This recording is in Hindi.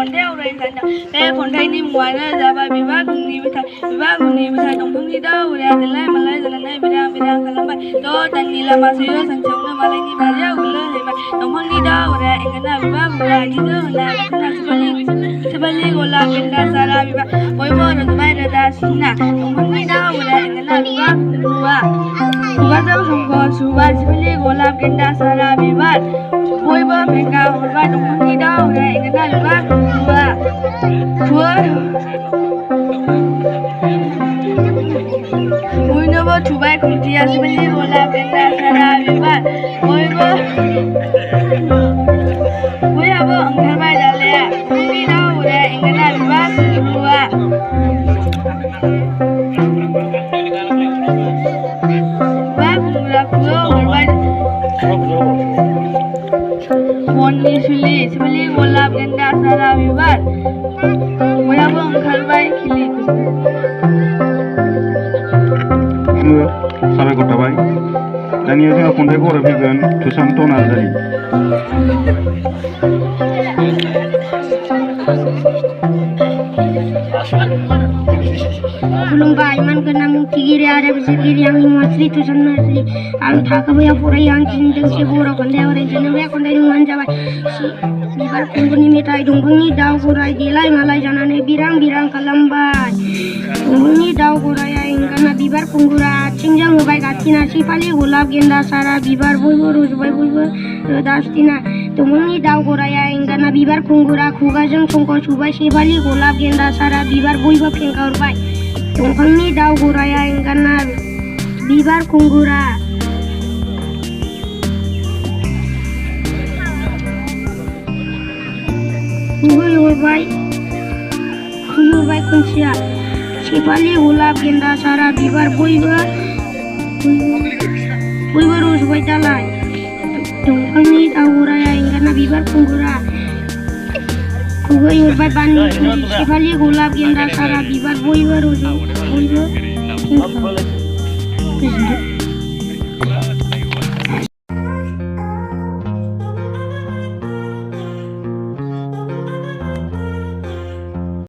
खन्थाइयाव रायखांदों बे खन्थाइनि मुङानो जाबाय बिबार फुंनि मेथाइ दंफांनि दाउराया देलाय मालाय जानानै बिरां बिरां खालामबाय द' दाननि लामासोयो सानसेयावनो मालायनि बारियाव गोलैहैबाय दंफांनि दाउराया एंगारना बिबार बुंग्रा गिदो होनना गाखोना सिबालि गलाब गेन्दा सारा बिबार बयबो रज'बाय रोदा सिना दंफांनि दाउराया एंगारना बिबार बुंग्रा खुगाजों संख' सुबाय सिबालि गलाब गेन्दा सारा बिबार बयबो फेंगा हरबाय दंफांनि दाउराया एंगारना बिबार बुंग्रा बयनोबो थुबाय खुन्थिया सिबालि गलाब गेन्दा सारा बिबार बयहाबो ओंखारबाय दालाया दंफांनि दाउराया एंगारना बिबार बुंग्रा हरबाय बननि सुलि सिबालि गलाब गेन्दा सारा बिबार बयहाबो ओंखारबाय खिलि साबायखर थाबाय दानिया जोंहा खन्थाइखौ फरायफैगोन सुशान्त नार्जारि खुलुमबाय मान गोनां मुंथिगिरि आरो बिजिरगिरि आंनि मुङा श्री सुशान्त नार्जारि आं थाखोबायाव फरायो आं दोंसे बर' खन्थाइ आवरायजेनो बे खन्थाइनि मुङानो जाबाय बिबार खुंगुरनि मेथाइ दंफांनि दाउ गराय देलाय मालाय जानानै बिरां बिरां खालामबाय दंफांनि दाउ गराया एंगारना बिबार खुंगुरा आथिंजों होबाय गाथिना सिफालि गलाब गेन्दा सारा बिबार बयबो रज'बाय बयबो रोदा सुथिना दंफांनि दाउ गराया एंगारना बिबार खुंगुरा खुगाजों संख' सुबाय सिफालि गलाब गेन्दा सारा बिबार बयबो फेंगा हरबाय दंफांनि दाउ गराया एंगारना बिबार खुंगुरा खुबैहरबाय खुन्थिया सिफालि गलाब गेन्दा सारा बिबार बयबो रज'बाय दालाय दंफांनि दाउ गराया एंगारना बिबार खुंगुरा खुबैहरबाय बाननि सिफालि गलाब गेन्दा सारा बिबार बयबो